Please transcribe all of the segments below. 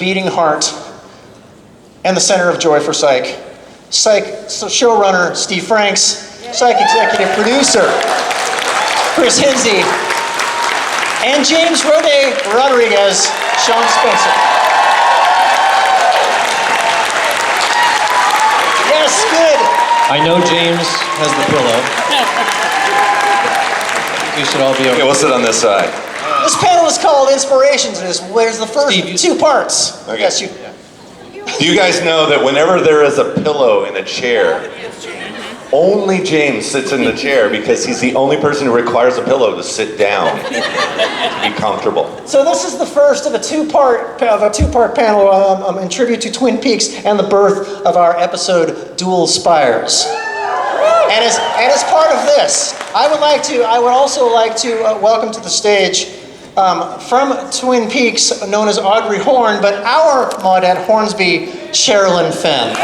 beating heart, and the center of joy for Psych. Psych showrunner Steve Franks, Psych executive producer Chris Hinsey, and James Rodriguez, Sean Spencer. Yes, good. I know James has the pillow. We should all be okay. Okay, we'll sit on this side. This panel is called Inspirations, and there's the first two parts. Okay. Yes, you. Do you guys know that whenever there is a pillow in a chair, only James sits in the chair because he's the only person who requires a pillow to sit down to be comfortable. So this is the first of a two-part panel in tribute to Twin Peaks and the birth of our episode Dual Spires. And as part of this, I would also like to welcome to the stage from Twin Peaks, known as Audrey Horne, but our Maudette Hornsby, Sherilyn Fenn.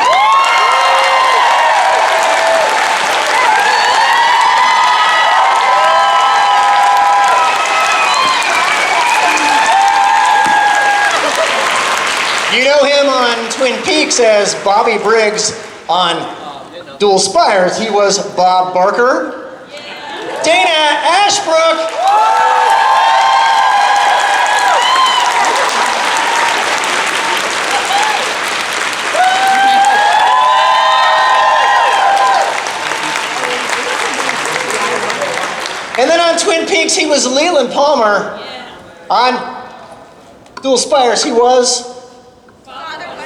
You know him on Twin Peaks as Bobby Briggs on Dual Spires. He was Bob Barker. Dana Ashbrook. And then on Twin Peaks, he was Leland Palmer. On Dual Spires, he was...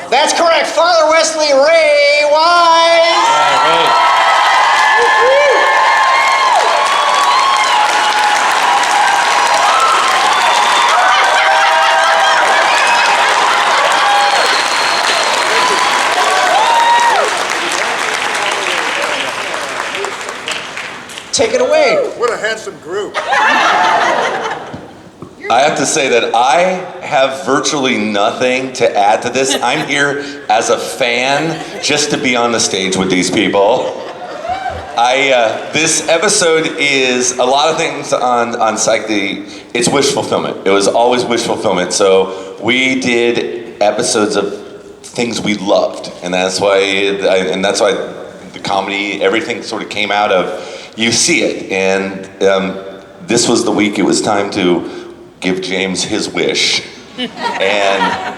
That's correct, Father Wesley Ray Wise. Take it away. What a handsome group. I have to say that I have virtually nothing to add to this. I'm here as a fan just to be on the stage with these people. This episode is a lot of things on Psych. It's wish fulfillment. It was always wish fulfillment. So we did episodes of things we loved, and that's why the comedy, everything sort of came out of. You see it, and this was the week it was time to give James his wish. And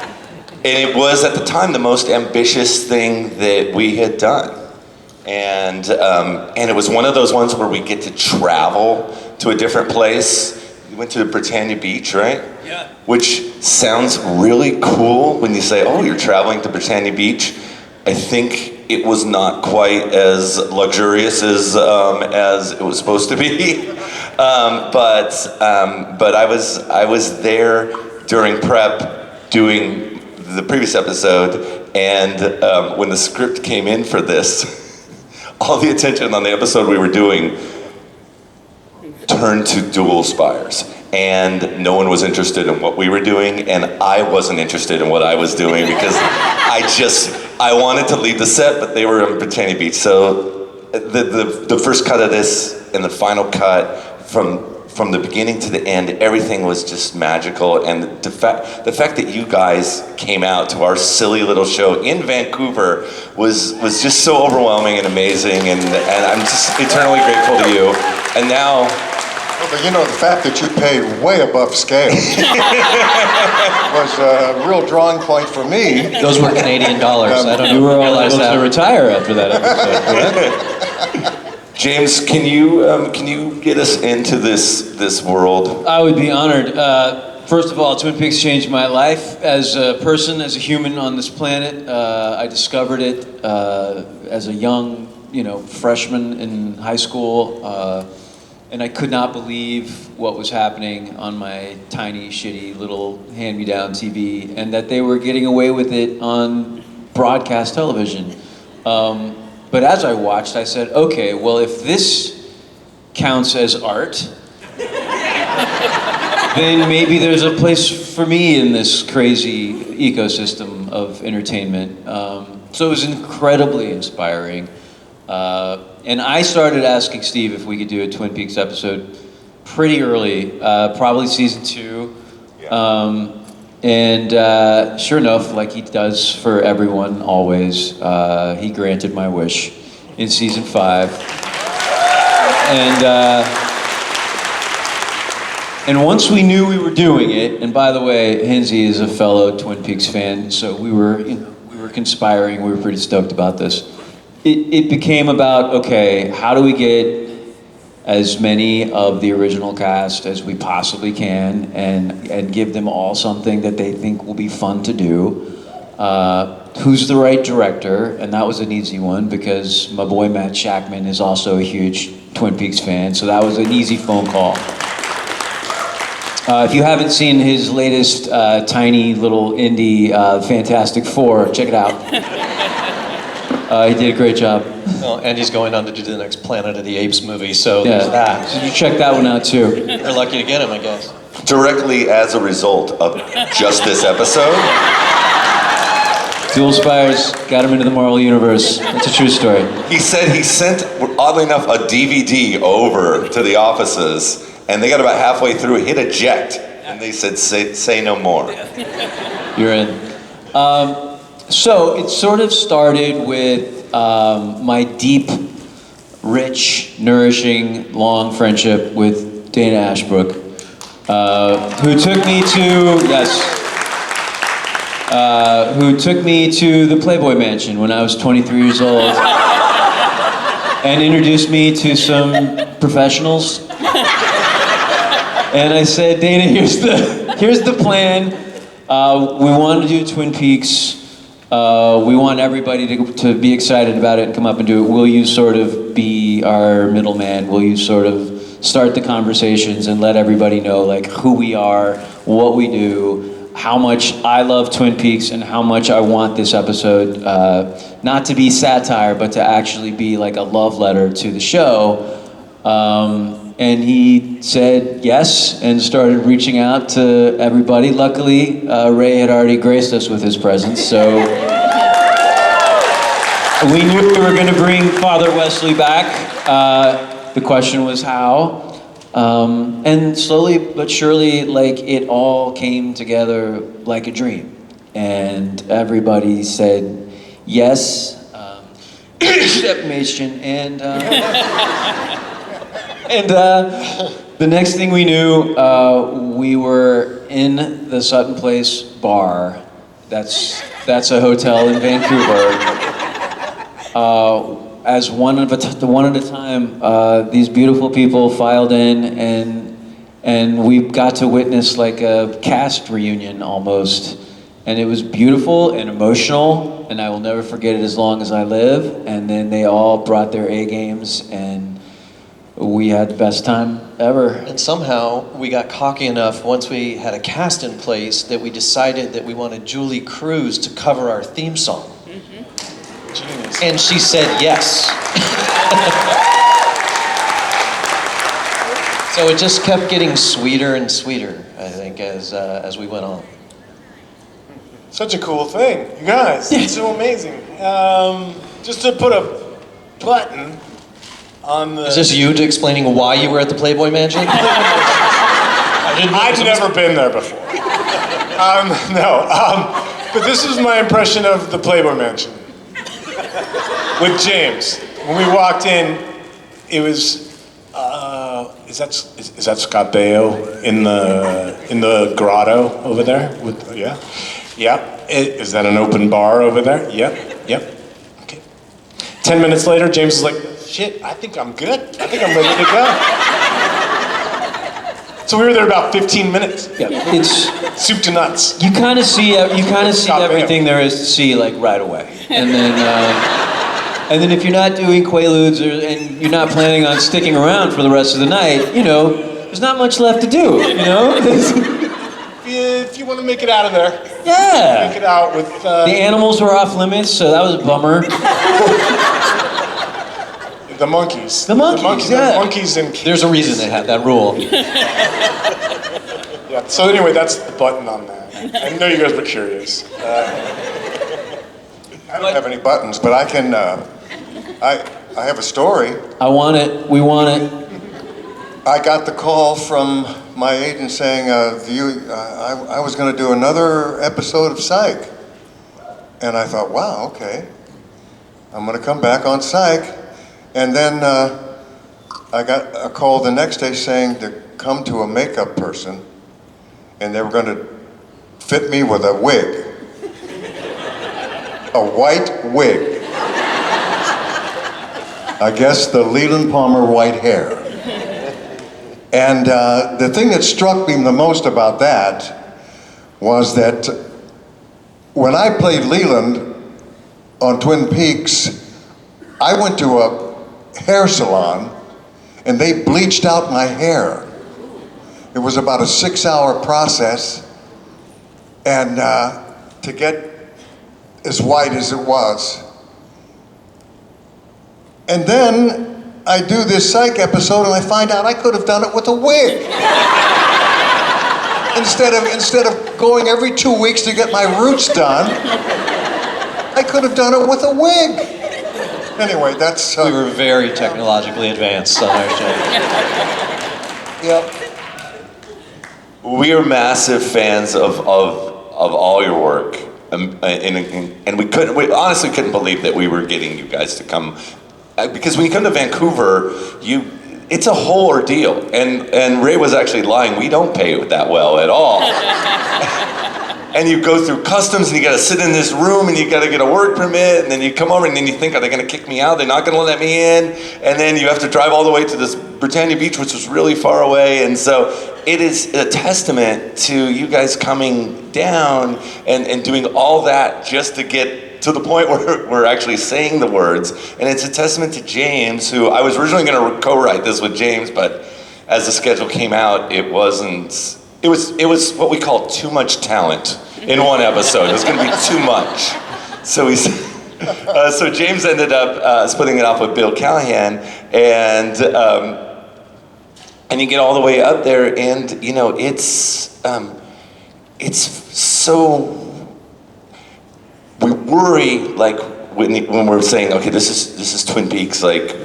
it was at the time the most ambitious thing that we had done. And it was one of those ones where we get to travel to a different place. We went to Britannia Beach, right? Yeah. Which sounds really cool when you say, oh, you're traveling to Britannia Beach. I think it was not quite as luxurious as it was supposed to be, but I was there during prep doing the previous episode, and when the script came in for this, all the attention on the episode we were doing turned to Dual Spires. And no one was interested in what we were doing, and I wasn't interested in what I was doing because I wanted to leave the set, but they were in Britannia Beach. So the first cut of this and the final cut, from the beginning to the end, everything was just magical. And the fact that you guys came out to our silly little show in Vancouver was just so overwhelming and amazing, and I'm just eternally grateful to you. And now... But you know, the fact that you paid way above scale was a real drawing point for me. Those were Canadian dollars. I don't know. You were all able to retire after that episode. James, can you get us into this world? I would be honored. First of all, Twin Peaks changed my life as a person, as a human on this planet. I discovered it as a young, freshman in high school. And I could not believe what was happening on my tiny, shitty little hand-me-down TV, and that they were getting away with it on broadcast television. But as I watched, I said, okay, well, if this counts as art, then maybe there's a place for me in this crazy ecosystem of entertainment. So it was incredibly inspiring. And I started asking Steve if we could do a Twin Peaks episode pretty early, probably season 2. And sure enough, like he does for everyone always, he granted my wish in season 5. And once we knew we were doing it, and by the way, Hinsey is a fellow Twin Peaks fan, so we were conspiring. We were pretty stoked about this. It became about, okay, how do we get as many of the original cast as we possibly can, and give them all something that they think will be fun to do. Who's the right director? And that was an easy one because my boy Matt Shackman is also a huge Twin Peaks fan, so that was an easy phone call. If you haven't seen his latest tiny little indie Fantastic Four, check it out. He did a great job. Well, and he's going on to do the next Planet of the Apes movie, so Yeah, there's that. so you check that one out too. You're lucky to get him, I guess. Directly as a result of just this episode, Dual Spires got him into the Marvel Universe. That's a true story. he said he sent, oddly enough, a DVD over to the offices, and they got about halfway through, hit eject, and they said, say no more. You're in. So it sort of started with my deep, rich, nourishing, long friendship with Dana Ashbrook, who took me to the Playboy Mansion when I was 23 years old, and introduced me to some professionals. And I said, Dana, here's the plan. We want to do Twin Peaks. We want everybody to be excited about it and come up and do it. Will you sort of be our middleman? Will you sort of start the conversations and let everybody know like who we are, what we do, how much I love Twin Peaks, and how much I want this episode not to be satire, but to actually be like a love letter to the show. And he said yes and started reaching out to everybody. Luckily, Ray had already graced us with his presence, so we knew we were going to bring Father Wesley back. The question was how. And slowly but surely, like, it all came together like a dream. And everybody said yes, except Machen. And the next thing we knew, we were in the Sutton Place bar. That's a hotel in Vancouver. As one at a time, these beautiful people filed in, and we got to witness like a cast reunion almost. And it was beautiful and emotional, and I will never forget it as long as I live. And then they all brought their A games, and we had the best time ever. And somehow we got cocky enough once we had a cast in place that we decided that we wanted Julie Cruz to cover our theme song. Genius. And she said yes. So it just kept getting sweeter and sweeter, I think, as we went on. Such a cool thing, you guys. It's so amazing. Just to put a button on the... Is this you explaining why you were at the Playboy Mansion? I've never been there before. But this is my impression of the Playboy Mansion with James. When we walked in, it was. Is that Scott Baio in the grotto over there? Yeah. Is that an open bar over there? Yep. Okay. 10 minutes later, James is like, shit, I think I'm good. I think I'm ready to go. So we were there about 15 minutes. Yeah, it's soup to nuts. You kind of see everything there is to see like right away, and then if you're not doing Quaaludes and you're not planning on sticking around for the rest of the night, there's not much left to do. If you want to make it out of there, yeah, make it out with. The animals were off limits, so that was a bummer. The monkeys. The monkeys, yeah. The monkeys and... There's a reason they had that rule. Yeah, so anyway, that's the button on that. I know you guys were curious. I don't have any buttons, but I can, I have a story. I want it. We want it. I got the call from my agent saying, I was going to do another episode of Psych. And I thought, wow, okay. I'm going to come back on Psych. And then I got a call the next day saying to come to a makeup person, and they were going to fit me with a wig. A white wig. I guess the Leland Palmer white hair. And the thing that struck me the most about that was that when I played Leland on Twin Peaks, I went to a hair salon and they bleached out my hair. It was about a 6-hour process, and to get as white as it was. And then I do this Psych episode and I find out I could have done it with a wig. Instead of going every 2 weeks to get my roots done, I could have done it with a wig. Anyway, that's... We were very technologically advanced on our show. Yep. We are massive fans of all your work, and we honestly couldn't believe that we were getting you guys to come, because when you come to Vancouver, it's a whole ordeal, and Ray was actually lying. We don't pay that well at all. And you go through customs, and you got to sit in this room, and you got to get a work permit, and then you come over, and then you think, are they going to kick me out? They're not going to let me in, and then you have to drive all the way to this Britannia Beach, which was really far away, and so it is a testament to you guys coming down and doing all that just to get to the point where we're actually saying the words, and it's a testament to James, who I was originally going to co-write this with James, but as the schedule came out, it wasn't. It was what we call too much talent in one episode. It was going to be too much. So so James ended up splitting it off with Bill Callahan, and you get all the way up there, and it's so. We worry, like when we're saying, okay, this is Twin Peaks. Like,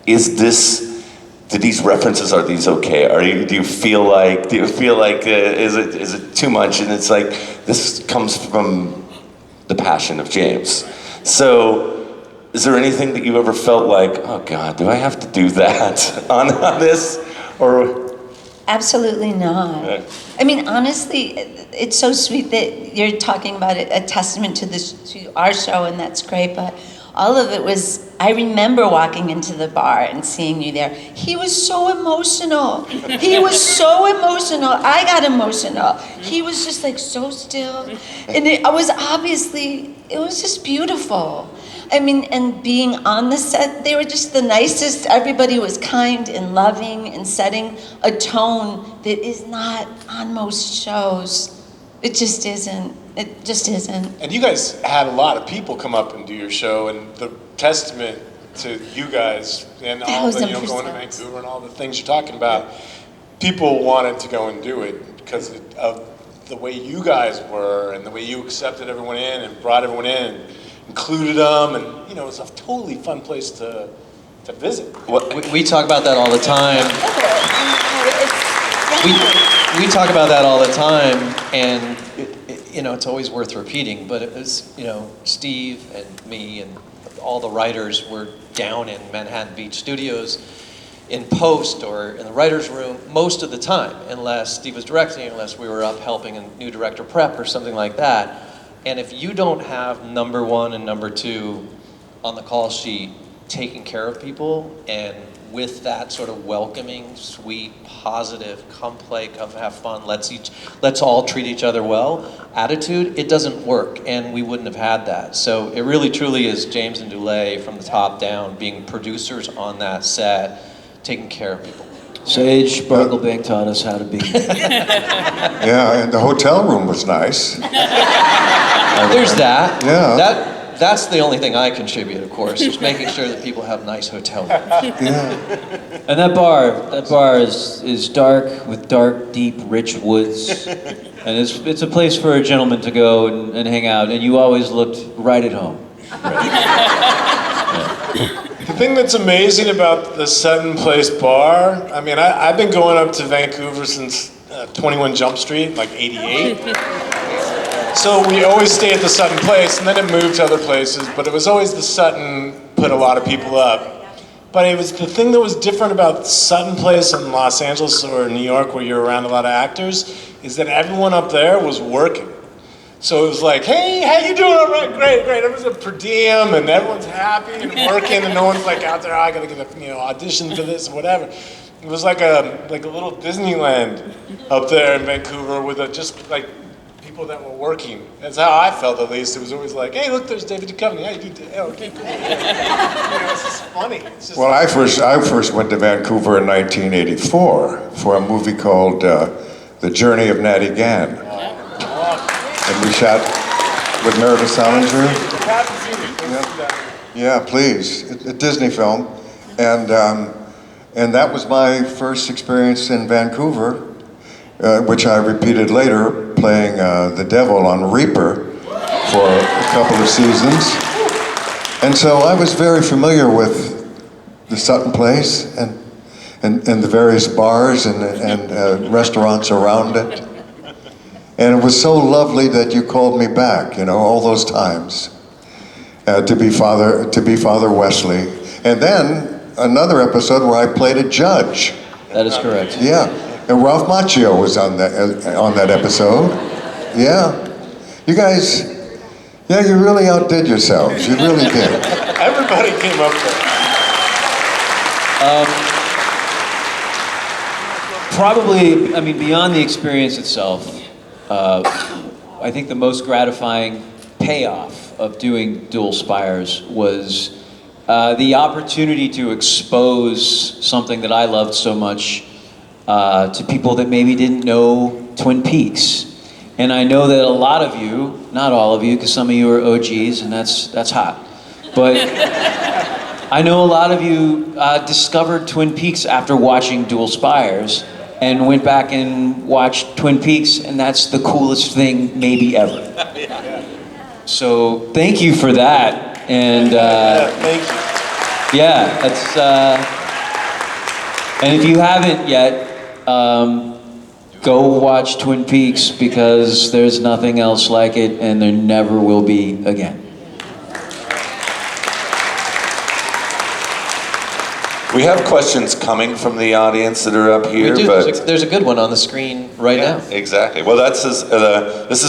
do these references, are these okay? Do you feel like is it too much? And it's like, this comes from the passion of James. So is there anything that you ever felt like, oh God, do I have to do that on this? Or absolutely not. I mean, honestly, it's so sweet that you're talking about it, a testament to our show, and that's great, but all of it was, I remember walking into the bar and seeing you there. He was so emotional. He was so emotional. I got emotional. He was just like so still. And it was just beautiful. I mean, and being on the set, they were just the nicest. Everybody was kind and loving and setting a tone that is not on most shows. It just isn't. It just isn't. And you guys had a lot of people come up and do your show, and the testament to you guys and all the, going to Vancouver and all the things you're talking about, people wanted to go and do it because of the way you guys were and the way you accepted everyone in and brought everyone in and included them, and it was a totally fun place to visit. We talk about that all the time. We talk about that all the time, and it's always worth repeating, but it was, Steve and me and all the writers were down in Manhattan Beach Studios in post or in the writer's room most of the time, unless Steve was directing, unless we were up helping a new director prep or something like that. And if you don't have number one and number two on the call sheet taking care of people, and with that sort of welcoming, sweet, positive, come play, come have fun, let's all treat each other well attitude, it doesn't work, and we wouldn't have had that. So it really truly is James and Dulé from the top down, being producers on that set, taking care of people. Sage Sparklebank taught us how to be. Yeah, and the hotel room was nice. There's that. Yeah. That's the only thing I contribute, of course, is making sure that people have nice hotel rooms. Yeah. And that bar is dark with dark, deep, rich woods, and it's a place for a gentleman to go and hang out. And you always looked right at home. Right. Yeah. The thing that's amazing about the Sutton Place bar, I mean, I've been going up to Vancouver since 21 Jump Street, like 88. So we always stay at the Sutton Place, and then it moved to other places, but it was always the Sutton put a lot of people up. But it was the thing that was different about Sutton Place in Los Angeles or New York, where you're around a lot of actors, is that everyone up there was working. So it was like, hey, how you doing? All right, great. It was a per diem, and everyone's happy and working, and no one's like out there, I gotta get a audition for this or whatever. It was like a little Disneyland up there in Vancouver with just like people that were working. That's how I felt, at least. It was always like, hey, look, there's David Duchovny. Hey, okay, cool. It's just funny. It's just Well, I first went to Vancouver in 1984 for a movie called The Journey of Natty Gann. And we shot with Meredith Salinger. Yeah, please. A Disney film. And that was my first experience in Vancouver, which I repeated later, playing the devil on Reaper for a couple of seasons. And so I was very familiar with the Sutton Place and the various bars and restaurants around it. And it was so lovely that you called me back, all those times to be Father Wesley. And then another episode where I played a judge. That is correct. Yeah, and Ralph Macchio was on that episode. Yeah, you guys, you really outdid yourselves. You really did. everybody came up there. Probably, I mean, beyond the experience itself, I think the most gratifying payoff of doing Dual Spires was the opportunity to expose something that I loved so much to people that maybe didn't know Twin Peaks. And I know that a lot of you, not all of you, because some of you are OGs, and that's hot. But I know a lot of you discovered Twin Peaks after watching Dual Spires and went back and watched Twin Peaks, and that's the coolest thing maybe ever. So thank you for that. And Thank you. yeah, that's and if you haven't yet, go watch Twin Peaks, because there's nothing else like it, and there never will be again. We have questions coming from the audience that are up here, We do. but There's a good one on the screen right yeah, now. exactly. Well, this is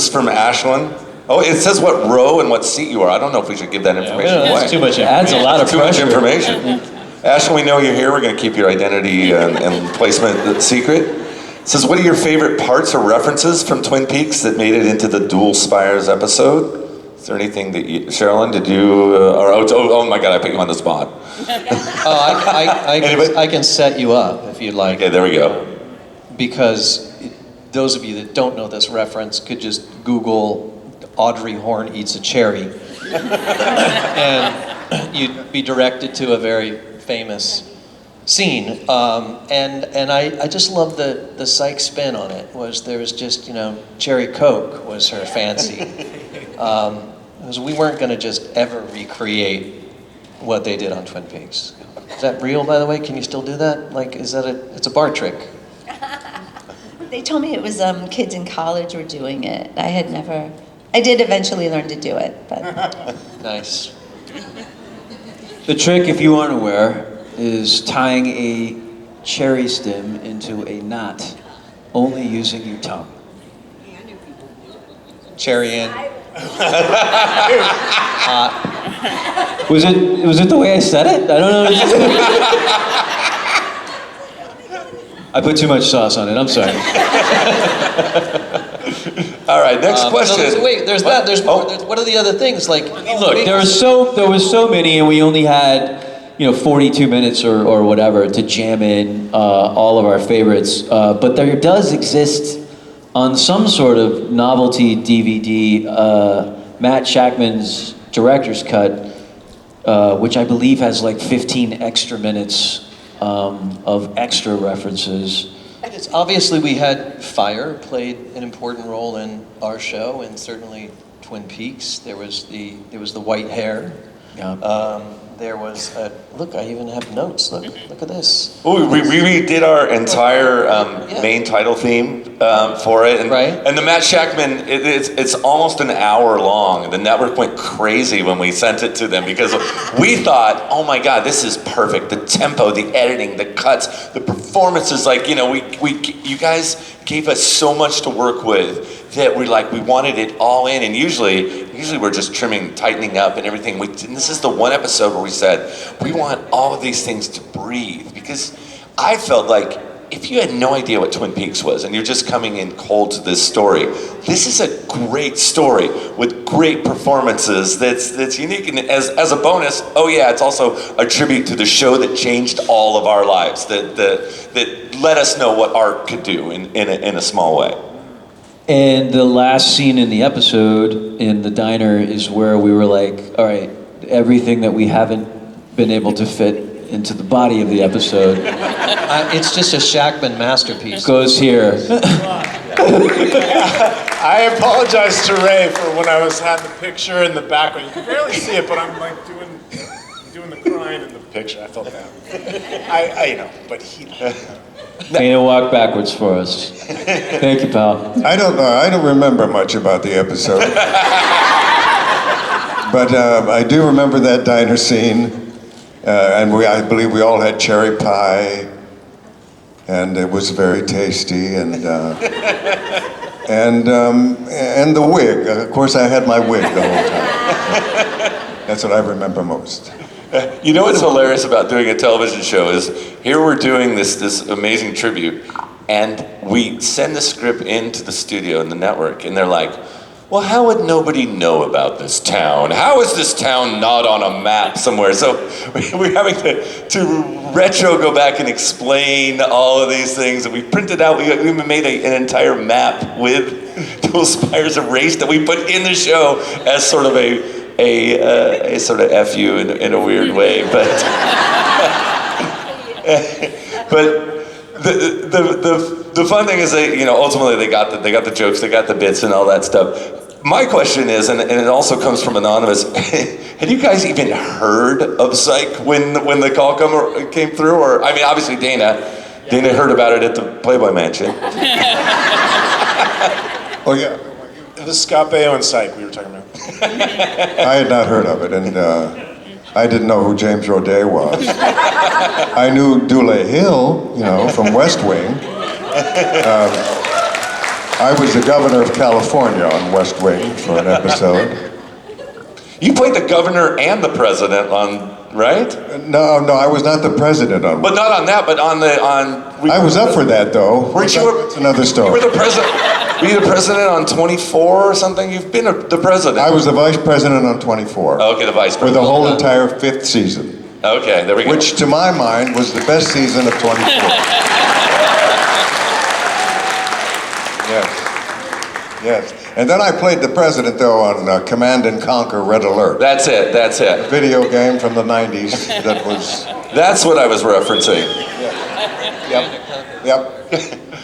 from Ashlyn. Oh, it says what row and what seat you are. I don't know if we should give that information away. That's too much. It adds a lot of Too much pressure. information. Ashlyn, we know you're here. We're going to keep your identity and placement secret. It says, what are your favorite parts or references from Twin Peaks that made it into the Dual Spires episode? Is there anything that you, Sherilyn, did you, oh my God, I put you on the spot. I can set you up if you'd like. Okay, there we go. Because those of you that don't know this reference could just Google Audrey Horne eats a cherry, and you'd be directed to a very famous scene. And I just love the Psych spin on it. There was just, cherry Coke was her fancy. Because we weren't going to just ever recreate what they did on Twin Peaks. Is that real, by the way? Can you still do that? It's a bar trick. They told me it was kids in college were doing it. I did eventually learn to do it, but. Nice. The trick, if you aren't aware, is tying a cherry stem into a knot, only using your tongue. Cherry in. Was it the way I said it? I don't know. I put too much sauce on it. I'm sorry. All right, next question. Wait, there's that. There's more. What are the other things? Look, There was so many, and we only had 42 minutes or whatever to jam in all of our favorites. But there does exist on some sort of novelty DVD Matt Shackman's director's cut, which I believe has like 15 extra minutes of extra references. It's obviously we had fire played an important role in our show, and certainly Twin Peaks. There was the white hair. Yeah. There was look, I even have notes. Look at this. Oh, we redid our entire main title theme for it, and, Right. and the Matt Shackman, it's almost an hour long. The network went crazy when we sent it to them because we thought, oh my God, this is perfect. The tempo, the editing, the cuts, the performances. Like, you know, you guys gave us so much to work with that we wanted it all in. And usually we're just trimming, tightening up, and everything. And this is the one episode where we said we want all of these things to breathe, because I felt like if you had no idea what Twin Peaks was and you're just coming in cold to this story, this is a great story with great performances that's unique. And as a bonus, oh yeah, it's also a tribute to the show that changed all of our lives, that let us know what art could do in a small way. And the last scene in the episode in the diner is where we were like, all right, everything that we haven't been able to fit into the body of the episode It's just a Shackman masterpiece. goes here. I apologize to Ray for when I had the picture in the background. You can barely see it, but I'm like doing the crying in the picture. I felt bad. I know, but he. Dana walk backwards for us. Thank you, pal. I don't know. I don't remember much about the episode. But I do remember that diner scene. And I believe we all had cherry pie. And it was very tasty. And the wig. Of course, I had my wig the whole time. That's what I remember most. You know what's hilarious about doing a television show is here we're doing this amazing tribute, and we send the script into the studio in the network, and they're like, well, how would nobody know about this town? How is this town not on a map somewhere? So we're having to retro go back and explain all of these things, and we printed out, we even made an entire map with Dual Spires erased that we put in the show as sort of a sort of FU in a weird way, but the fun thing is that, you know, ultimately they got the jokes, they got the bits and all that stuff. My question is, and it also comes from Anonymous, had you guys even heard of Psych when the call came through? Or, I mean, obviously Dana heard about it at the Playboy Mansion. Oh, yeah. It was Scott Baio and Psych we were talking about. I had not heard of it, and I didn't know who James Roday was. I knew Dule Hill, you know, from West Wing. I was the governor of California on West Wing for an episode. You played the governor and the president on, right? No, I was not the president on. But not on that, but on. I was up for that though. Weren't you? That's another story. You were the president. Were you the president on 24 or something? You've been the president. I was the vice president on 24. Okay, the vice For president. the whole entire 5th season. Okay, there we go. Which, to my mind, was the best season of 24. Yes. And then I played the president, though, on Command and Conquer Red Alert. That's it. A video game from the 90s that was... That's what I was referencing. Yep.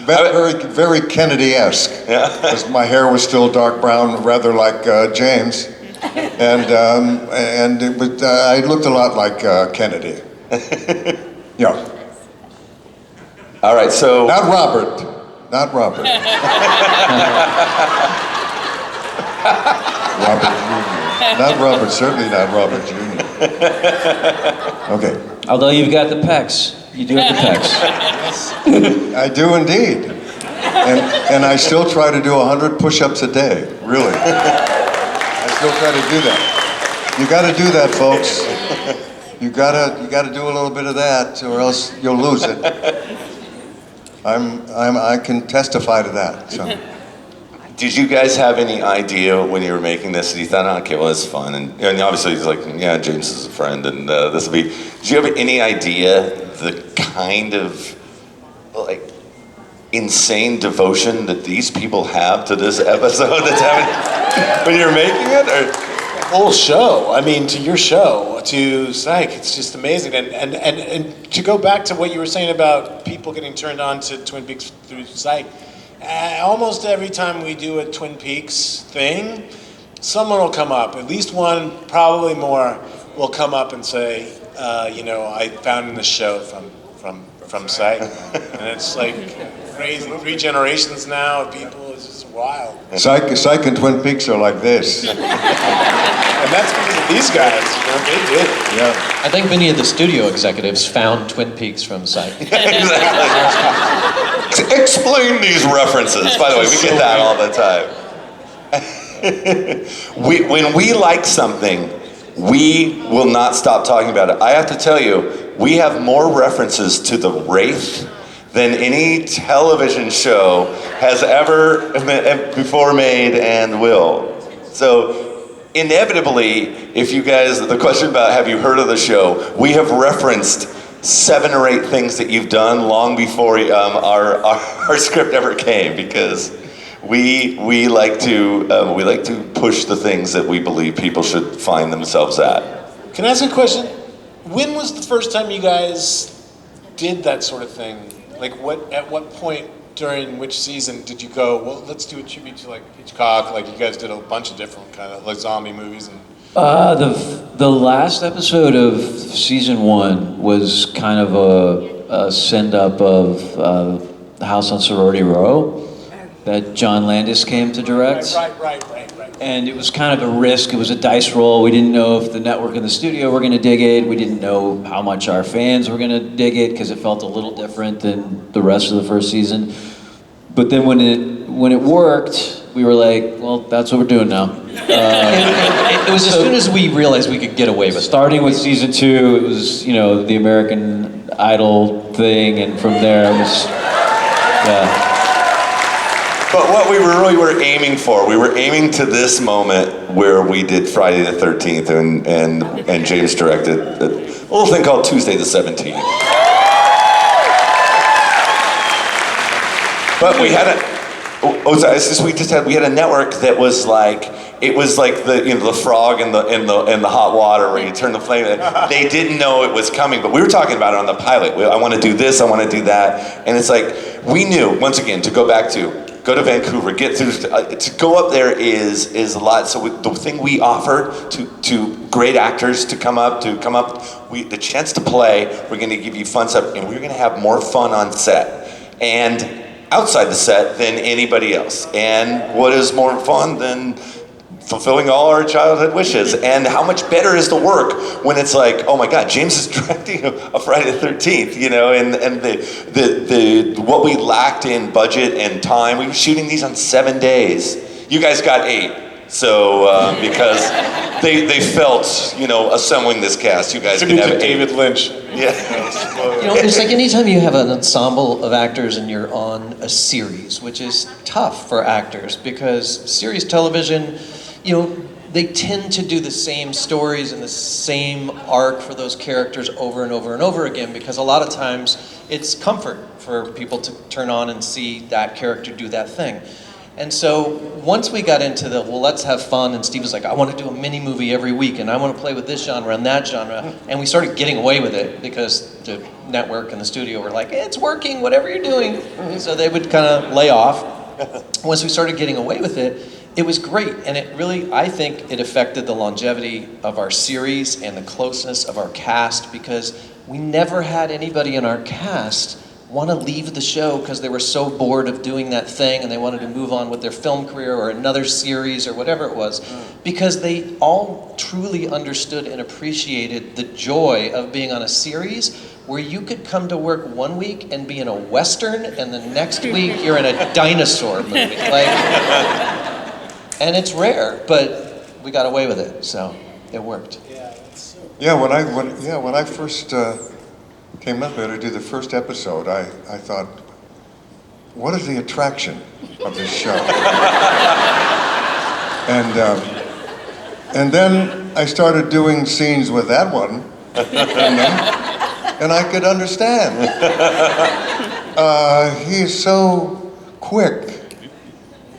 Very, very Kennedy-esque. Yeah. Because my hair was still dark brown, rather like James. And it was, I looked a lot like Kennedy. Yeah. All right, so... Not Robert. Robert Jr. Not Robert, certainly not Robert Jr. Okay. Although you've got the pecs. You do have the pecs. I do indeed. And I still try to do 100 push-ups a day, really. I still try to do that. You gotta do that, folks. You gotta do a little bit of that, or else you'll lose it. I can testify to that. So. Did you guys have any idea when you were making this? And you thought, okay, well, it's fun, and obviously he's like, yeah, James is a friend, and this will be. Did you have any idea the kind of like insane devotion that these people have to this episode that's happening when you're making it? Or? Whole show. I mean, to your show, to Psych, it's just amazing. And to go back to what you were saying about people getting turned on to Twin Peaks through Psych, almost every time we do a Twin Peaks thing, someone will come up, at least one, probably more, will come up and say, I found in the show from Psych, and it's like crazy. 3 generations now of people. It's just wild. Psych and Twin Peaks are like this. And that's because of these guys. They did it. Yeah. I think many of the studio executives found Twin Peaks from Psych. Exactly. Explain these references. By the way, we get that all the time. When we like something, we will not stop talking about it. I have to tell you, we have more references to the Wraith than any television show has ever before made and will. So inevitably, if you guys, the question about have you heard of the show, we have referenced 7 or 8 things that you've done long before our script ever came, because we like to push the things that we believe people should find themselves at. Can I ask a question? When was the first time you guys did that sort of thing? Like, at what point during which season did you go, well, let's do a tribute to like Hitchcock? Like, you guys did a bunch of different kind of like zombie movies and. The last episode of season 1 was kind of a send up of The House on Sorority Row that John Landis came to direct. Right. And it was kind of a risk. It was a dice roll. We didn't know if the network and the studio were going to dig it. We didn't know how much our fans were going to dig it, because it felt a little different than the rest of the first season. But then when it worked, we were like, well, that's what we're doing now. It was as soon as we realized we could get away with it. Starting with season 2, it was, the American Idol thing, and from there it was, yeah. But what we really were aiming for, we were aiming to this moment where we did Friday the 13th and James directed a little thing called Tuesday the 17th. But we had we had a network that was like, it was like the frog in the hot water where you turn the flame. They didn't know it was coming, but we were talking about it on the pilot. I want to do this, I want to do that, and it's like we knew, once again, to go to Vancouver, get through, to go up there is a lot. So the thing we offered to great actors to come up, the chance to play, we're going to give you fun stuff, and we're going to have more fun on set and outside the set than anybody else. And what is more fun than fulfilling all our childhood wishes? And how much better is the work when it's like, oh my God, James is directing a Friday the 13th, and the what we lacked in budget and time. We were shooting these on 7 days. You guys got 8. So because they felt, assembling this cast, you guys could have 8. David Lynch. Yeah. It's like anytime you have an ensemble of actors and you're on a series, which is tough for actors, because series television, they tend to do the same stories and the same arc for those characters over and over and over again, because a lot of times it's comfort for people to turn on and see that character do that thing. And so once we got into let's have fun, and Steve was like, I want to do a mini movie every week, and I want to play with this genre and that genre, and we started getting away with it because the network and the studio were like, it's working, whatever you're doing. And so they would kind of lay off. Once we started getting away with it, it was great, and it really, I think it affected the longevity of our series and the closeness of our cast, because we never had anybody in our cast want to leave the show because they were so bored of doing that thing and they wanted to move on with their film career or another series or whatever it was, because they all truly understood and appreciated the joy of being on a series where you could come to work one week and be in a Western, and the next week you're in a dinosaur movie. And it's rare, but we got away with it, so it worked. Yeah, when I first came up there to do the first episode, I thought, what is the attraction of this show? And then I started doing scenes with that one, and I could understand. He is so quick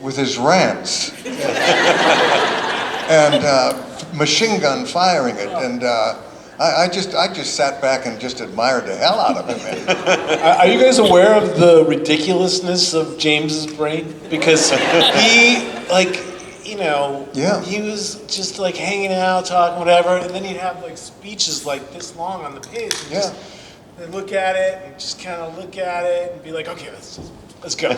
with his rants and machine gun firing it, and I just sat back and just admired the hell out of him. Are you guys aware of the ridiculousness of James's brain? Because you know, Yeah. he was just like hanging out, talking, whatever, and then he'd have like speeches like this long on the page. And Yeah. just, and look at it, and just kind of look at it, and be like, okay, let's go.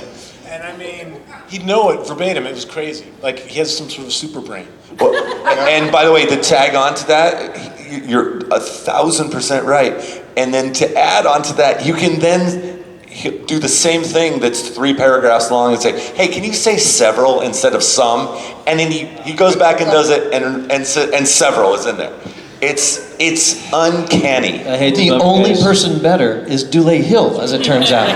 And I mean, he'd know it verbatim. It was crazy. Like he has some sort of super brain. Well, and by the way, to tag on to that, you're 1,000% right. And then to add on to that, you can then do the same thing that's 3 paragraphs long and say, hey, can you say several instead of some? And then he goes back and does it, and several is in there. It's uncanny. I hate to The bump only guys. person better is Dule Hill, as it turns out.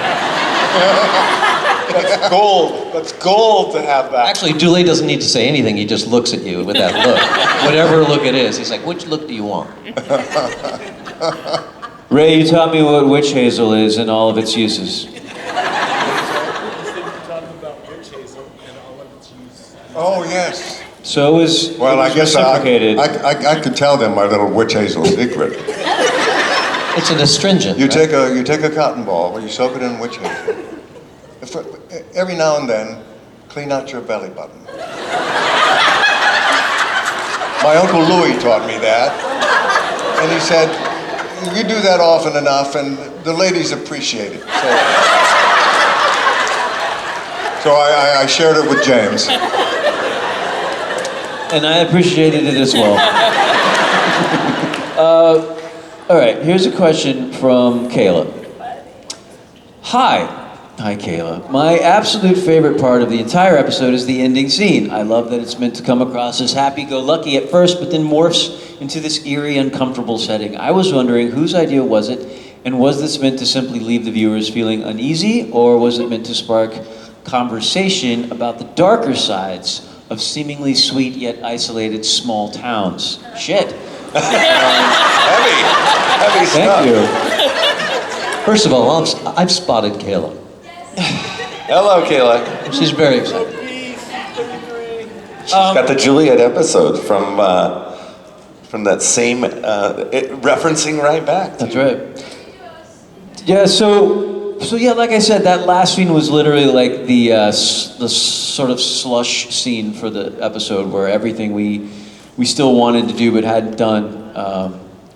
That's gold. That's gold to have that. Actually, Dule doesn't need to say anything. He just looks at you with that look. Whatever look it is. He's like, which look do you want? Ray, you taught me what witch hazel is and all of its uses. Oh, yes. So is Well, I guess reciprocated. I could tell them my little witch hazel secret. It's an astringent. You right? take a cotton ball, you soak it in witch hazel. Every now and then, clean out your belly button. My Uncle Louis taught me that. And he said, you do that often enough and the ladies appreciate it. So I shared it with James. And I appreciated it as well. All right, here's a question from Kayla. Hi, Kayla. My absolute favorite part of the entire episode is the ending scene. I love that it's meant to come across as happy-go-lucky at first, but then morphs into this eerie, uncomfortable setting. I was wondering whose idea was it, and was this meant to simply leave the viewers feeling uneasy, or was it meant to spark conversation about the darker sides of seemingly sweet yet isolated small towns? Shit. Heavy stuff. Thank you. First of all, I've spotted Kayla. Hello, Kayla. She's very excited. She's got the Juliet episode from that same referencing right back. That's right. Yeah, so yeah, like I said, that last scene was literally like the sort of slush scene for the episode, where everything we still wanted to do but hadn't done,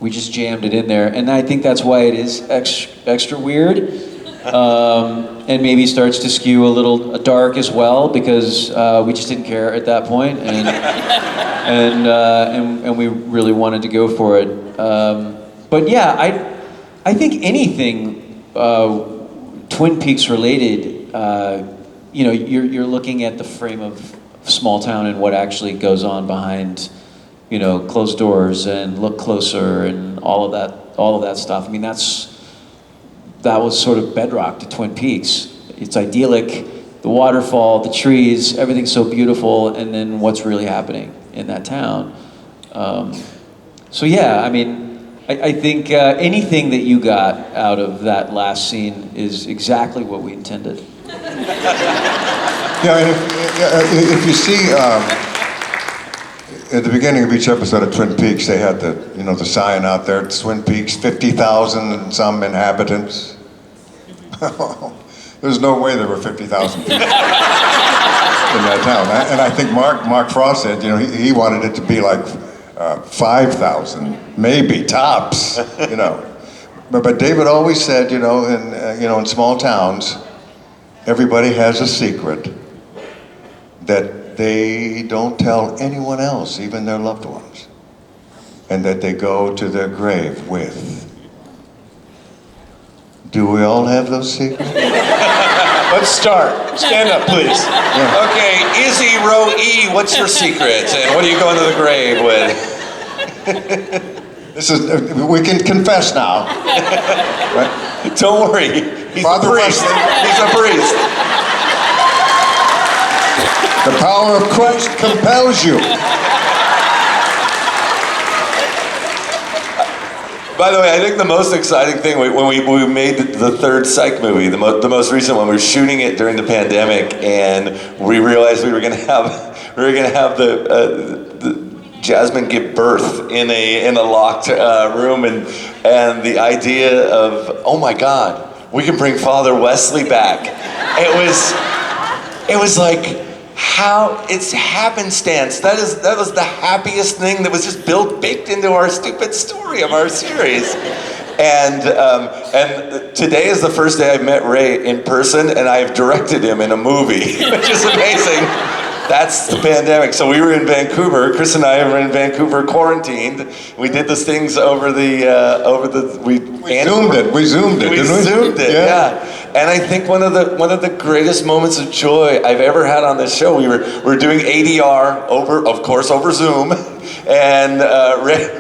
we just jammed it in there, and I think that's why it is extra weird, and maybe starts to skew a little dark as well, because we just didn't care at that point, and we really wanted to go for it. But yeah, I think anything Twin Peaks related, you're looking at the frame of small town and what actually goes on behind, closed doors, and look closer and all of that stuff. I mean, that was sort of bedrock to Twin Peaks. It's idyllic, the waterfall, the trees, everything's so beautiful, and then what's really happening in that town. So yeah, I mean, I think anything that you got out of that last scene is exactly what we intended. Yeah, and if you see, at the beginning of each episode of Twin Peaks, they had the sign out there, Twin Peaks, 50,000 and some inhabitants. There's no way there were 50,000 people in that town. And I think Mark Frost said, he wanted it to be like 5,000, maybe, tops, But David always said, in small towns, everybody has a secret that they don't tell anyone else, even their loved ones, and that they go to their grave with. Do we all have those secrets? Let's start. Stand up, please. Yeah. Okay, Izzy Row E, what's your secret? And what are you going to the grave with? We can confess now. Right? Don't worry. He's Father a priest. Wesley. He's a priest. The power of Christ compels you. By the way, I think the most exciting thing when we made the third Psych movie, the most recent one, we were shooting it during the pandemic, and we realized we were going to have the Jasmine give birth in a locked room, and the idea of, oh my God, we can bring Father Wesley back. It was like, how it's happenstance. That was the happiest thing that was just baked into our stupid story of our series. And today is the first day I've met Ray in person, and I've directed him in a movie, which is amazing. That's the pandemic. So we were in Vancouver. Chris and I were in Vancouver, quarantined. We did these things over the we zoomed it. We zoomed it. We didn't we? zoomed it. Yeah. And I think one of the greatest moments of joy I've ever had on this show. We were doing ADR over Zoom, and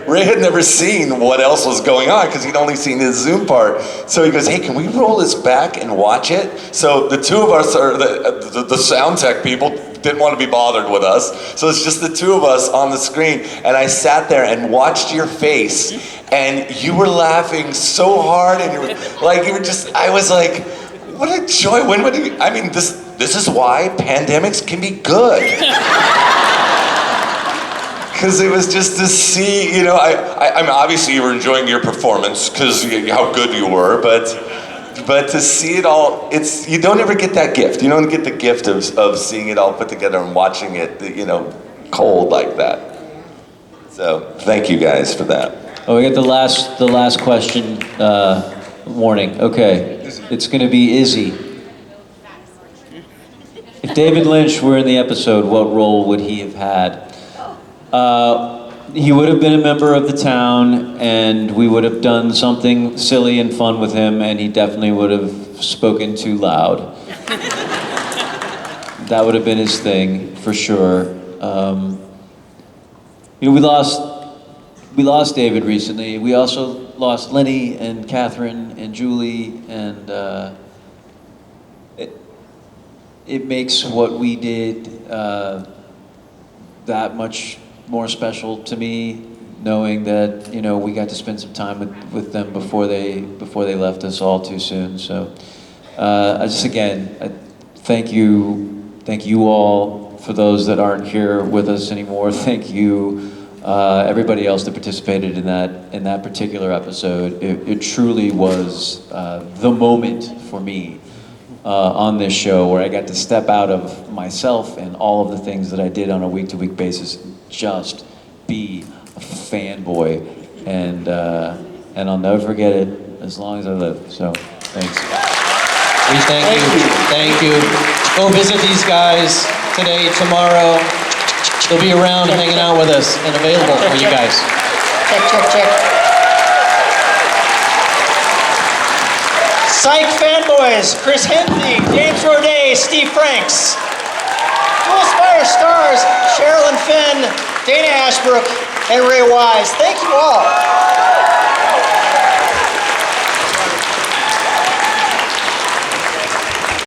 Ray had never seen what else was going on because he'd only seen his Zoom part. So he goes, "Hey, can we roll this back and watch it?" So the two of us, or the sound tech people, didn't want to be bothered with us. So it's just the two of us on the screen. And I sat there and watched your face, and you were laughing so hard, and you were just, I was like, what a joy. This is why pandemics can be good. Because it was just to see, I mean, obviously you were enjoying your performance because how good you were, but to see it all, you don't ever get that gift. You don't get the gift of seeing it all put together and watching it, cold like that. So thank you guys for that. Oh, we got the last question warning. Okay, it's going to be Izzy. If David Lynch were in the episode, what role would he have had? He would have been a member of the town, and we would have done something silly and fun with him, and he definitely would have spoken too loud. That would have been his thing, for sure. We lost David recently. We also lost Lenny and Catherine and Julie, and it makes what we did that much more special to me, knowing that we got to spend some time with them before they left us all too soon. So I thank you all. For those that aren't here with us anymore, thank you everybody else that participated in that particular episode. It truly was the moment for me on this show where I got to step out of myself and all of the things that I did on a week-to-week basis, just be a fanboy, and I'll never forget it as long as I live. So, thanks. We thank you. Thank you. Go visit these guys today, tomorrow. They'll be around hanging out with us and available for you guys. Check. Psych fanboys, Chris Henty, James Roday, Steve Franks. Dual Spire stars, Cheryl and Finn, Dana Ashbrook, and Ray Wise. Thank you all.